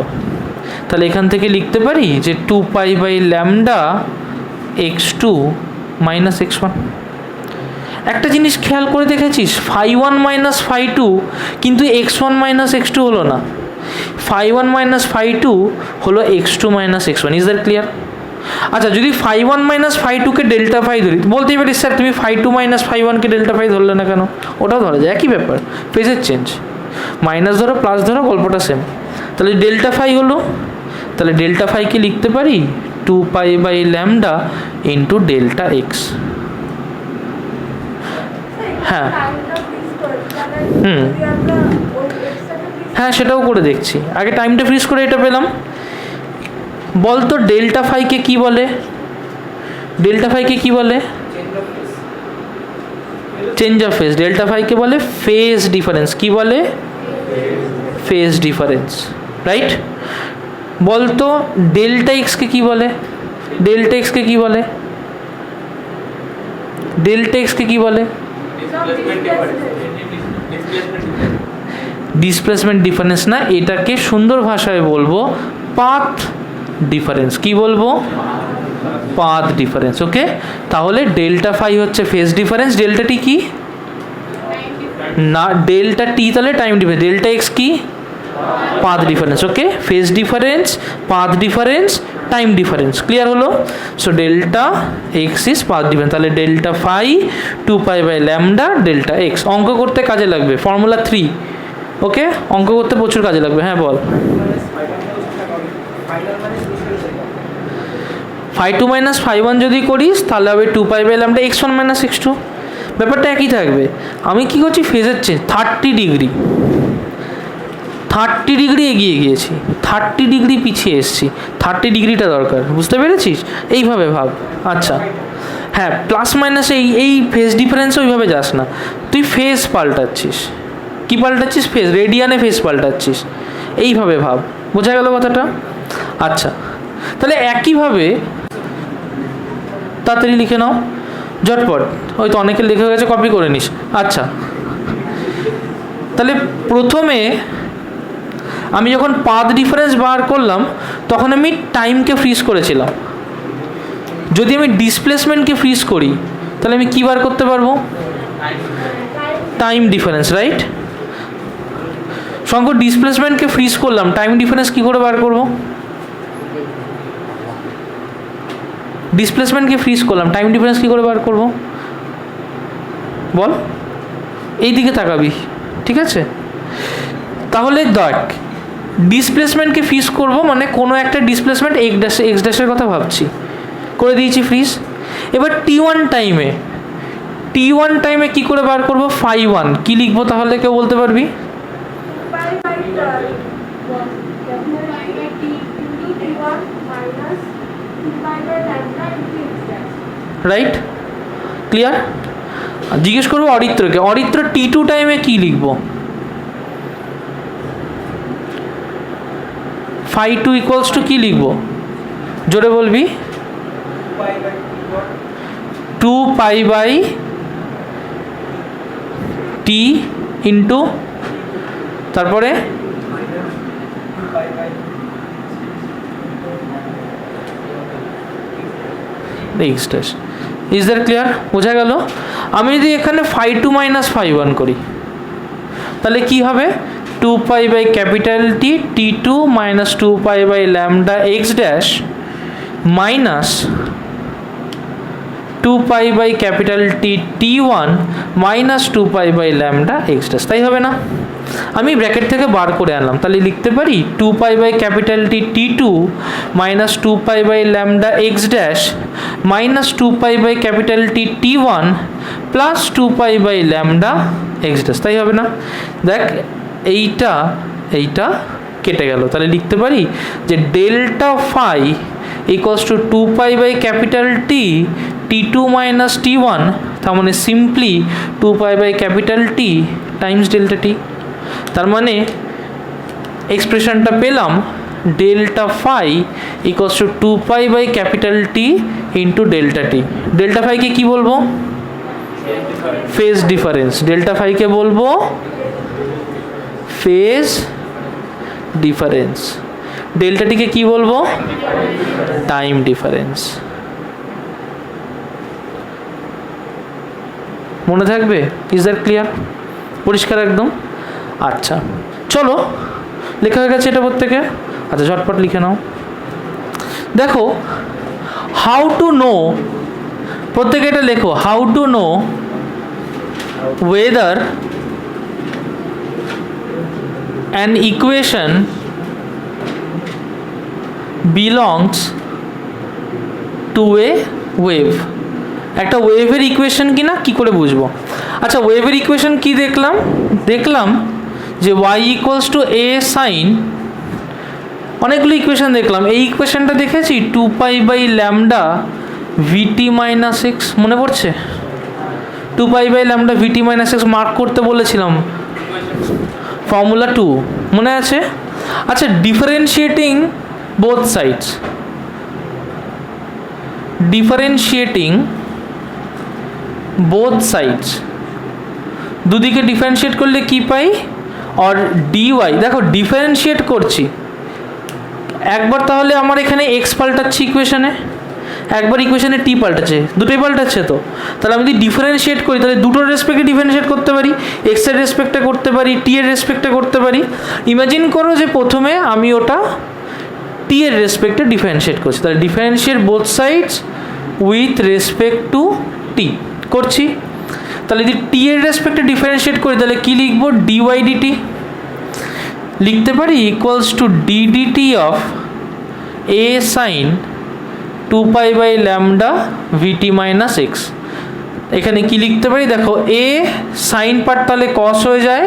তাহলে এখান থেকে লিখতে পারি যে two pi by lambda x2 minus x1। একটা জিনিস খেয়াল করে দেখেছিস, phi one minus phi two কিন্তু x1 মাইনাস x2 হলো না, phi one minus phi two হলো x2 minus x1। Is that clear? আচ্ছা, যদি ফাই ওয়ান মাইনাস ফাই টুকে ডেল্টা ফাই ধরি, বলতেই পারিস স্যার তুমি ফাই টু মাইনাস ফাই ওয়ানকে ডেল্টা ফাই ধরলে না কেন? ওটাও ধরা যায়, একই ব্যাপার, ফেজের চেঞ্জ, মাইনাস ধরো প্লাস ধরো গল্পটা সেম। তাহলে ডেল্টা ফাই হলো, তাহলে ডেল্টা ফাইকে লিখতে পারি two pi by lambda into delta X. হ্যাঁ হ্যাঁ সেটাও করে দেখছি, আগে টাইমটা ফ্রিজ করে এটা পেলাম। বলতো ডেল্টা ফাইকে কি বলে? ডেল্টা ফাইকে কি বলে? Change of phase. ডেল্টা ফাইকে বলে ফেজ ডিফারেন্স। কি বলে? Phase difference, right? বলতো ডেল্টা এক্সকে কি বলে? ডেল্টা এক্সকে কি বলে? ডেল্টা এক্সকে কি বলে? ডিসপ্লেসমেন্ট ডিফারেন্স না, এটাকে সুন্দর ভাষায় বলবো পাথ ডিফারেন্স। কি বলবো? Path difference. ওকে, তাহলে ডেল্টা ফাই হচ্ছে ফেজ ডিফারেন্স, ডেল্টা টি কি না, ডেল্টা টি তাহলে টাইম ডিফারেন্স, ডেল্টা এক্স কি path difference. Okay, phase difference, path difference, time difference, clear হলো? So delta X is path difference, তাহলে delta phi two pi by lambda delta X. অঙ্ক করতে কাজে লাগবে, ফর্মুলা 3। ওকে, অঙ্ক করতে প্রচুর কাজে লাগবে। হ্যাঁ বল। Phi two minus phi one যদি করিস তাহলে হবে two pi by lambda x1 minus x2, ব্যাপারটা একই থাকবে। আমি কি করছি? ফেজের চেঞ্জ, 30 ডিগ্রি, 30 ডিগ্রি এগিয়ে গিয়েছি, 30 ডিগ্রি পিছিয়ে এসেছি, 30 ডিগ্রিটা দরকার, বুঝতে পেরেছিস? এইভাবে ভাব। আচ্ছা হ্যাঁ, প্লাস মাইনাস এই ফেজ ডিফারেন্সে ওইভাবে যাস না, তুই ফেজ পাল্টাচ্ছিস। কি পাল্টাচ্ছিস? ফেজ, রেডিয়ানে ফেজ পাল্টাচ্ছিস, এইভাবে ভাব। বোঝা গেল কথাটা? আচ্ছা, তাহলে একইভাবে তাড়াতাড়ি লিখে নাও ঝটপট, হয়তো অনেকে লিখে গেছে, কপি করে নিস। আচ্ছা, তাহলে প্রথমে আমি যখন পাথ ডিফারেন্স বার করলাম তখন আমি টাইমকে ফ্রিজ করেছিলাম। যদি আমি ডিসপ্লেসমেন্টকে ফ্রিজ করি তাহলে আমি কী বার করতে পারবো? Time difference, right? শঙ্কর, ডিসপ্লেসমেন্টকে ফ্রিজ করলাম, টাইম ডিফারেন্স কী করে বার করবো? ডিসপ্লেসমেন্টকে ফ্রিজ করলাম, টাইম ডিফারেন্স কী করে বার করবো বল? এই দিকে তাকাবি, ঠিক আছে? তাহলে দেখ, ডিসপ্লেসমেন্টকে ফ্রিজ করবো মানে কোনো একটা ডিসপ্লেসমেন্ট এক্স ড্যাশের কথা ভাবছি, করে দিয়েছি ফ্রিজ। এবার T1 টাইমে কী করে বার করবো? ফাই ওয়ান কী লিখবো তাহলে, কেউ বলতে পারবি? Right, clear? জিজ্ঞেস করবো অরিত্রকে, অরিত্র T2 টাইমে কি লিখবো? phi 2 ইকুয়ালস টু কি লিখবো? জোরে বলবি। 2 পাই বাই T ইন্টু তারপরে x dash. Is that clear? বোঝা গেল? আমি যদি এখানে phi 2 মাইনাস phi 1 করি তাহলে কি হবে? 2 pi by capital T T2 minus 2 pi by lambda x dash minus 2 pi by capital T T1 minus 2 pi by lambda x dash. তাই হবে না? আমি ব্র্যাকেট থেকে বার করে আনলাম, তাহলে লিখতে পারি 2 pi by capital T T2 minus 2 pi by lambda x dash minus 2 pi by capital T T1 plus 2 pi by lambda x dash. তাই হবে না? দেখ এইটা কেটে গেল, তাহলে লিখতে পারি যে delta phi equals to 2 pi by capital T T2 minus T1, তার মানে simply 2 pi by capital T times delta T। তার মানে এক্সপ্রেশনটা পেলাম delta phi equals to 2 pi by capital T into delta T। ডেল্টা ফাইকে কি বলবো? Phase difference. ডেল্টা ফাইকে বলবো ফেজ ডিফারেন্স। ডেল্টা টিকে কি বলবো? Time difference. মনে থাকবে? Is that clear? পরিষ্কার একদম? আচ্ছা চলো, লেখা হয়ে গেছে এটা প্রত্যেকে। আচ্ছা ঝটপট লিখে নাও। দেখো হাউ টু নো, প্রত্যেকে এটা লেখো, how to know whether an equation belongs to a wave। একটা ওয়েভের ইকুয়েশন কিনা কি করে বুঝবো? আচ্ছা ওয়েভের ইকুয়েশন কি দেখলাম যে y equals to a sine, অনেকগুলো ইকুয়েশন দেখলাম। এই ইকুয়েশনটা দেখেছি 2 pi by lambda vt minus X, মনে পড়ছে? 2 pi by lambda vt minus X mark করতে বলেছিলাম, ফর্মুলা 2 মনে আছে? আচ্ছা differentiating both sides, differentiating both sides, দুদিকে ডিফারেন্সিয়েট করলে কি পাই? আর ডিওয়াই, দেখো ডিফারেন্সিয়েট করছি একবার, তাহলে আমার এখানে এক্স পাল্টাচ্ছি ইকুয়েশনে, একবার ইকুয়েশনে টি পাল্টাচ্ছে, দুটোই পাল্টাচ্ছে। তো তাহলে আমি যদি ডিফারেন্সিয়েট করি তাহলে দুটোর রেসপেক্টে ডিফারেন্সিয়েট করতে পারি, এক্স এর রেসপেক্টে করতে পারি, টি এর রেসপেক্টে করতে পারি। ইমাজিন করো যে প্রথমে আমি ওটা টি এর রেসপেক্টে ডিফারেন্সিয়েট করছি, তাহলে differentiate both sides with respect to T করছি। তাহলে যদি টি এর রেসপেক্টে ডিফারেন্সিয়েট করি তাহলে কি লিখবো? ডিওয়াই ডিটি লিখতে পারি equals to D DT of a sine 2 pi by lambda VT minus X. এখানে কি লিখতে পারি? দেখো এ সাইন পার্ট তাহলে কস হয়ে যায়,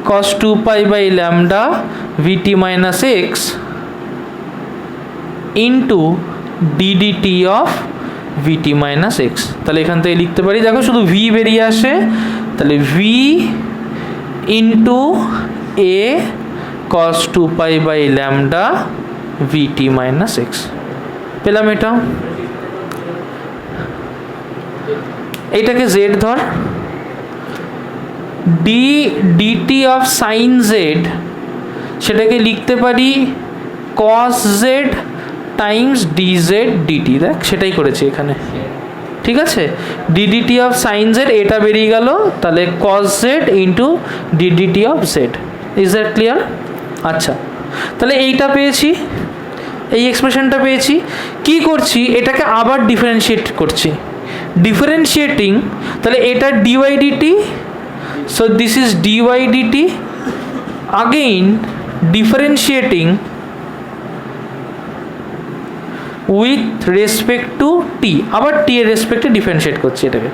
cos 2 pi by lambda VT minus X into DDT of VT minus X. তাহলে এখান থেকে লিখতে পারি, দেখো শুধু ভি বেরিয়ে আসে, তাহলে V into A cos 2 pi by lambda VT minus X. পেলাম এটা। এইটাকে জেড ধর, D DT of sine Z সেটাকে লিখতে পারি cos Z times D Z DT. দেখ সেটাই করেছি এখানে, ঠিক আছে? ডিডিটি অফ সাইন জেড এটা বেরিয়ে গেল, তাহলে cos Z into DDT of Z. Is that clear? আচ্ছা তাহলে এইটা পেয়েছি, এই এক্সপ্রেশনটা পেয়েছি। কি করছি? এটাকে আবার ডিফারেন্সিয়েট করছি, ডিফারেন্সিয়েটিং, তাহলে এটা DY DT, so this is DY DT, again differentiating with respect to T, আবার টি এর রেসপেক্টে ডিফারেন্সিয়েট করছি এটাকে।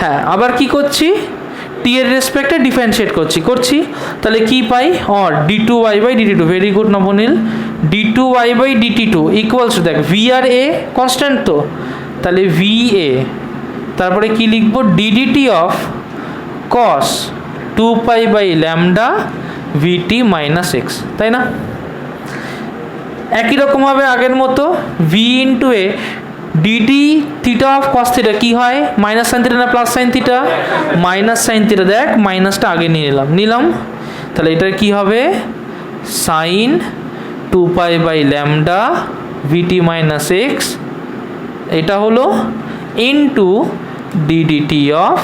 হ্যাঁ আবার কি করছি? টি এর রেসপেক্টে ডিফারেন্সিয়েট করছি, তাহলে কি পাই? Or D two Y by DT two, very good Nabanil, D two Y by DT two equals to, দেখ ভি আর এ কনস্ট্যান্ট, তো তাহলে ভি এ, তারপরে কি লিখব, DDT of cos 2π/λ VT minus X, তাই না? একই রকমভাবে আগের মতো V into A DD theta of cos theta কী হয়, মাইনাস সাইন থিটা না plus sine theta, minus sine theta, দেখ মাইনাসটা আগে নিয়ে নিলাম, তাহলে এটার কি হবে, সাইন 2π/λ ভিটি মাইনাস এক্স, এটা হলো into DDT of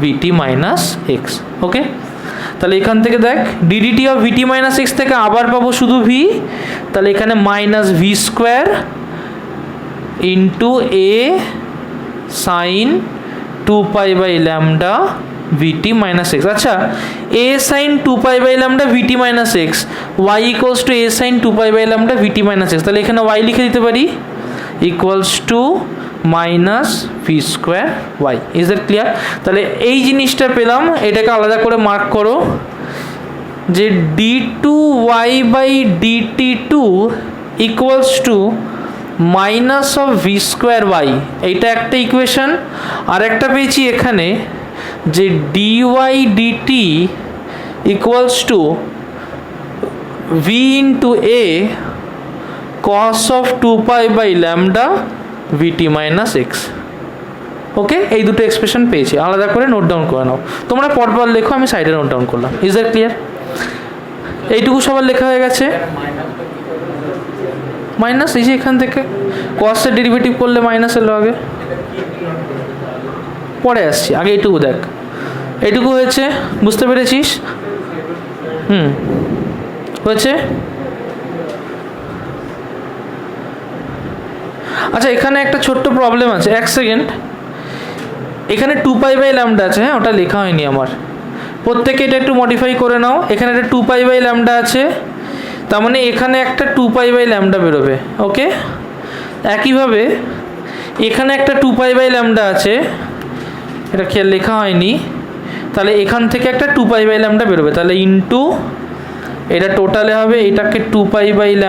VT minus X. Okay, তাহলে এখান থেকে দেখ DDT of VT minus X থেকে আবার পাবো শুধু ভি, তাহলে এখানে minus V square into A sine 2π/λ VT minus X. আচ্ছা, A sine 2π/λ VT minus X, Y equals to A sine 2π/λ VT minus X, তাহলে এখানে ওয়াই লিখে দিতে পারি equals to minus V square Y. Is that clear? তাহলে এই জিনিসটা পেলাম, এটাকে আলাদা করে মার্ক করো যে d2y/dt2 equals to minus of V square Y, এইটা একটা ইকুয়েশন। আর একটা পেয়েছি এখানে যে dy/dt equals to V into A cos of 2π/λ VT minus X. Okay, এই দুটো এক্সপ্রেশন পেয়েছি, আলাদা করে নোট ডাউন করে নাও, তোমরা পরপর লেখো, আমি সাইডে নোট ডাউন করলাম। Is that clear? এইটুকু সবার লেখা হয়ে গেছে। মাইনাস এই যে এখান থেকে কসের ডেরিভেটিভ করলে মাইনাস এলো, আগে পরে আসছি, আগে এইটুকু দেখ, এইটুকু হয়েছে, বুঝতে পেরেছিস? হয়েছে। আচ্ছা, এখানে একটা ছোট্ট প্রবলেম আছে, এক সেকেন্ড, এখানে 2π/λ আছে, হ্যাঁ ওটা লেখা হয়নি আমার, প্রত্যেকে এটা একটু মডিফাই করে নাও। এখানে একটা 2π/λ আছে, তার মানে এখানে একটা 2π/λ বেরোবে। ওকে, একইভাবে এখানে একটা 2π/λ আছে, এটা খেয়াল লেখা হয়নি, তাহলে এখান থেকে একটা 2π/λ বেরোবে, তাহলে ইন্টু এটা টোটালে হবে এটাকে 2π/λ,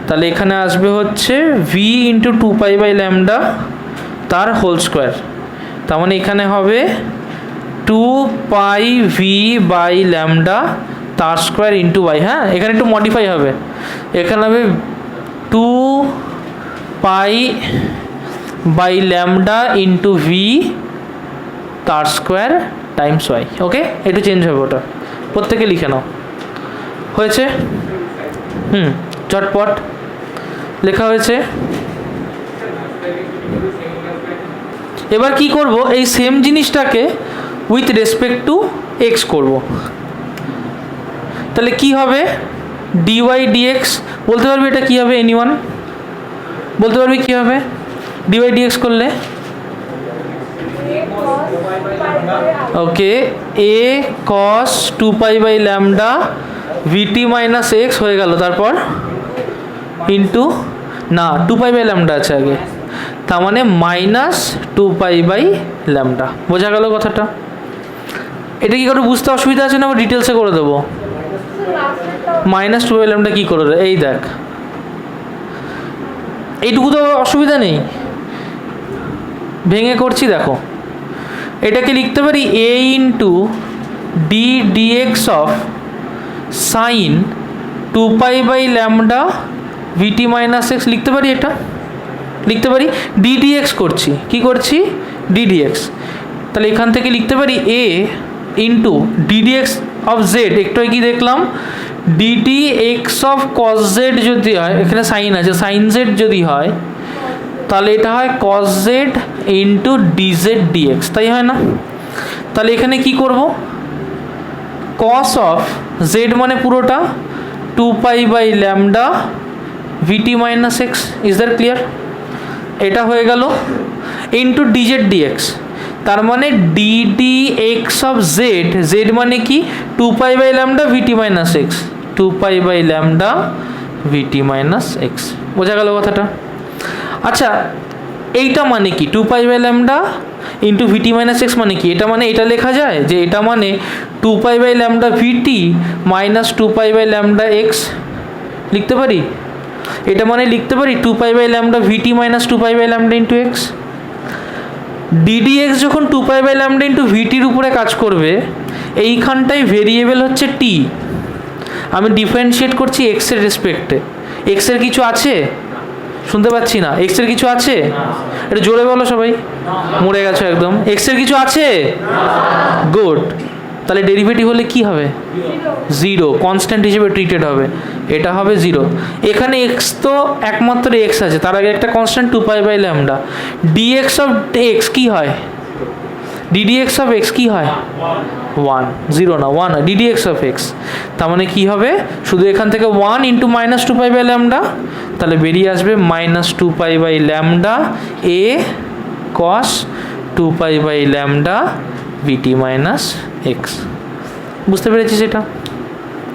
তাহলে এখানে আসবে হচ্ছে ভি ইন্টু 2π/λ তার হোল স্কোয়ার, তার মানে এখানে হবে 2πv/λ তার স্কোয়ার ইন্টু ওয়াই। হ্যাঁ, এখানে একটু মডিফাই হবে, এখানে হবে 2π/λ ইন্টু ভি তার স্কোয়ার টাইমস ওয়াই। ওকে, একটু চেঞ্জ হবে, ওটা প্রত্যেকে লিখে নাও। হয়েছে? চটপট লেখা হয়েছে। এবার কি করব, এই সেম জিনিসটাকে উইথ রেসপেক্ট টু এক্স করব। তাহলে কি হবে, ডিওয়াই ডিএক্স, বলতে পারবি এটা কি হবে? এনিওয়ান বলতে পারবি কি হবে ডিওয়াই ডিএক্স করলে? ওকে, এ কস 2π/λ ভিটি মাইনাস এক্স হয়ে গেল, তারপর ইন্টু না 2π/λ আছে আগে, তার মানে মাইনাস 2π/λ। বোঝা গেল কথাটা? এটা কি করে বুঝতে অসুবিধা আছে না, আবার ডিটেলসে করে দেবো? মাইনাস 2π/λ কি করে, এই দেখ, এইটুকু তো অসুবিধা নেই, ভেঙে করছি, দেখো এটাকে লিখতে পারি A into D DX of sine 2π/λ VT minus X লিখতে পারি, এটা লিখতে পারি। ডিডিএক্স করছি, কি করছি? ডিডিএক্স, তাহলে এখান থেকে লিখতে পারি A into ddx of Z, একটু কি দেখলাম, DD X of cos Z যদি হয়, এখানে সাইন আছে, সাইন জেড যদি হয় তাহলে এটা হয় কস জেড ইন্টু ডিজেড ডিএক্স, তাই হয় না? তাহলে এখানে কি করব, কস অফ জেড মানে পুরোটা 2π/λ VT minus X. Is that clear? এটা হয়ে গেল ইন্টু ডিজেড ডিএক্স, তার মানে DD X of Z, Z মানে কি 2π/λ VT minus X, 2π/λ VT minus X. বোঝা গেল কথাটা? আচ্ছা, এইটা মানে কি 2π/λ ইন্টু ভিটি মাইনাস এক্স মানে কি? এটা মানে এটা লেখা যায় যে এটা মানে 2π/λ ভিটি মাইনাস 2π/λ এক্স লিখতে পারি। এটা মানে লিখতে পারি 2π/λ vt minus 2π/λ into X. ddx যখন 2π/λ ইন্টু ভিটির উপরে কাজ করবে, এইখানটায় ভেরিয়েবল হচ্ছে টি, আমি ডিফারেন্সিয়েট করছি এক্সের রেসপেক্টে। এক্সের কিছু আছে? শুনতে পাচ্ছি না। এক্সের কিছু আছে? এটা জোরে বলো সবাই, মরে গেছো একদম। এক্সের কিছু আছে? গুড। তাহলে ডেরিভেটিভ হলে কি হবে? জিরো, কনস্ট্যান্ট হিসেবে ট্রিটেড হবে, এটা হবে জিরো। এখানে এক্স তো একমাত্র এক্স আছে, তার আগে একটা কনস্ট্যান্ট 2π/λ। ডিএক্স অফ এক্স কি হয়? ডিডিএক্স অফ এক্স কি হয়? 1, 0 না 1 হয় ডিডিএক্স অফ এক্স। তার মানে কি হবে? শুধু এখান থেকে 1 ইন্টু মাইনাস 2π/λ, তাহলে বেরিয়ে আসবে মাইনাস 2π/λ এ কস 2π/λ ভিটি মাইনাস এক্স। বুঝতে পেরেছি সেটা?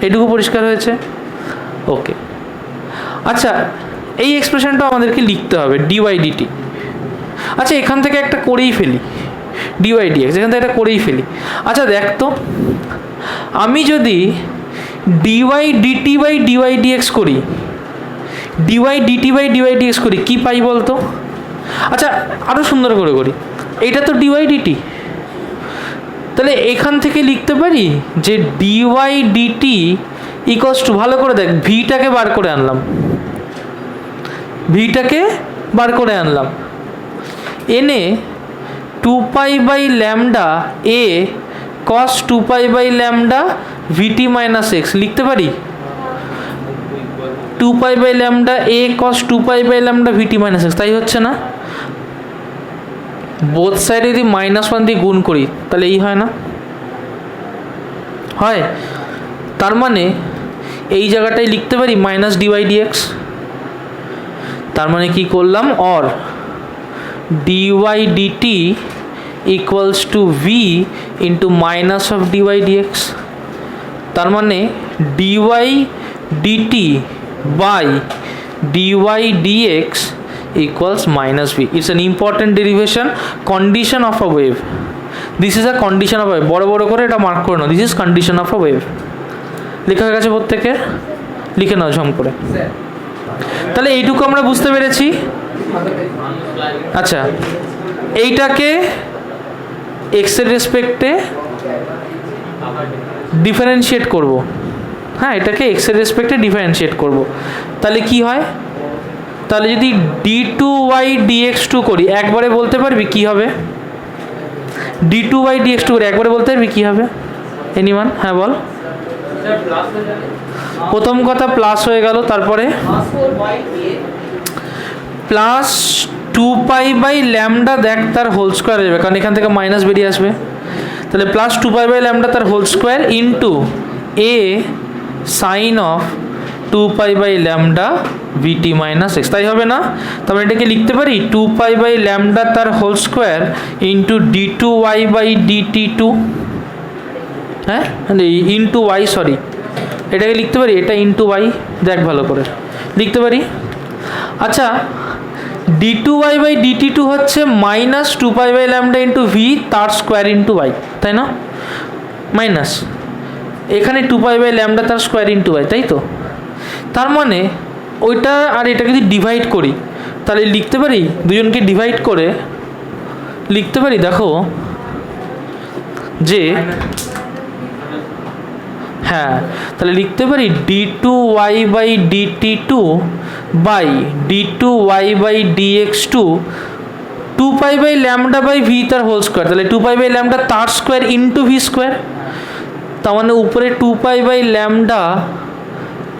এটুকু পরিষ্কার হয়েছে? ওকে। আচ্ছা, এই এক্সপ্রেশনটা আমাদেরকে লিখতে হবে ডিওয়াই ডিটি। আচ্ছা, এখান থেকে একটা করেই ফেলি, ডিওয়াই ডিএক্স এখান থেকে একটা করেই ফেলি। আচ্ছা দেখ তো, আমি যদি DY DT by dy DX করি, DY DT by dy DX করি, কী পাই বলতো? আচ্ছা আরও সুন্দর করে করি, এইটা তো ডিওয়াই ডিটি, তাহলে এখান থেকে লিখতে পারি যে ডিওয়াই ডিটি ইকোয়ালস টু, ভালো করে দেখ, ভিটাকে বার করে আনলাম, ভিটাকে বার করে আনলাম, এনে 2π/λ এ কস 2π/λ ভিটি মাইনাস এক্স লিখতে পারি। 2π/λ এ কস 2π/λ ভিটি মাইনাস এক্স, তাই হচ্ছে না? বোথ সাইডে যদি -1 দিয়ে গুণ করি তাহলে এই হয় না? হয়। তার মানে এই জায়গাটায় লিখতে পারি মাইনাস ডিওয়াই ডিএক্স। তার মানে কি করলাম? Or D Y D T equals to V into minus of D Y D X. তার মানে D Y DT by dy D X equals minus v. It's an important derivation, condition of a wave. This is a condition of a wave. বড় বড় করে এটা mark করে নাও, this is condition of a wave. লেখা হয়ে গেছে প্রত্যেকের? লিখে নাও ঝম করে। তাহলে এইটুকু আমরা বুঝতে পেরেছি। আচ্ছা, এইটাকে এক্স এর রেসপেক্টে ডিফারেন্সিয়েট করব। হ্যাঁ, এটাকে এক্স এর রেসপেক্টে ডিফারেন্সিয়েট করব। তাহলে কি হয়? তাহলে যদি d2y dx2 করি, একবারে বলতে পারবি কি হবে? d2y dx2 করি একবারে বলতে পারবি কি হবে? এনিওয়ান? হ্যাঁ বল। প্রথম কথা প্লাস হয়ে গেল, তারপরে প্লাস 2π/λ, দেখ তার হোল স্কোয়ার হয়ে যাবে, কারণ এখান থেকে মাইনাস বেরিয়ে আসবে। তাহলে প্লাস 2π/λ তার whole square into A sine of 2π/λ VT minus X, তাই হবে না? তারপরে এটাকে লিখতে পারি 2π/λ তার হোল স্কোয়ার ইন্টু d2y/dt2, হ্যাঁ ইন্টু ওয়াই, সরি এটাকে লিখতে পারি, এটা ইন্টু ওয়াই, দেখ ভালো করে লিখতে পারি। আচ্ছা, d2y/dt2 হচ্ছে মাইনাস 2π/λ ইন্টু ভি তার স্কোয়ার ইন্টু ওয়াই, তাই না? মাইনাস এখানে 2π/λ তার স্কোয়ার ইন্টু ওয়াই, তাই তো? তার মানে ওইটা আর এটা যদি ডিভাইড করি তাহলে লিখতে পারি, দুজনকে ডিভাইড করে লিখতে পারি, দেখো যে হ্যাঁ, তাহলে লিখতে পারি d2y/dt2 বাই d2y/dx2 2π/λ/v তার হোল স্কোয়ার, তাহলে 2π/λ তার স্কোয়ার ইন্টু ভি স্কোয়ার। তার মানে উপরে 2π/λ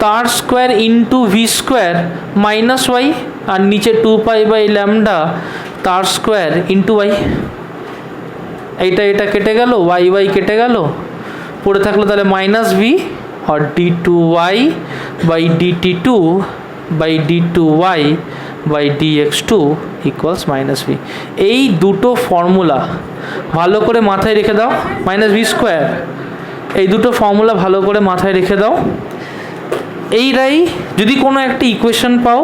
তার square into V square minus Y, আর নিচে 2π/λ তার স্কোয়ার ইন্টু ওয়াই। এইটা এটা কেটে গেল, ওয়াই ওয়াই কেটে গেল, পড়ে থাকলো তাহলে মাইনাস ভি আর d2y/dt2/d2y/dx2 ইকুয়ালস মাইনাস ভি। এই দুটো ফর্মুলা ভালো করে মাথায় রেখে দাও, মাইনাস ভি স্কোয়ার, এই দুটো ফর্মুলা ভালো করে মাথায় রেখে দাও। এইরাই যদি কোনো একটা ইকুয়েশন পাও,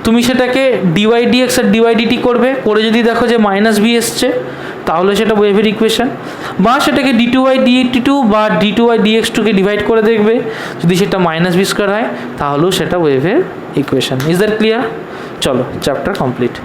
তুমি সেটাকে ডিওয়াই ডিএক্স আর ডিওয়াই ডিটি করবে, করে যদি দেখো যে মাইনাস ভি এসছে তাহলে সেটা ওয়েভের ইকুয়েশন। বা সেটাকে d2/dt2 বা d2/dx2কে ডিভাইড করে দেখবে, যদি সেটা মাইনাস বি স্কোয়ার হয় তাহলেও সেটা ওয়েভের ইকুয়েশন। Is that clear? চলো চ্যাপ্টার কমপ্লিট।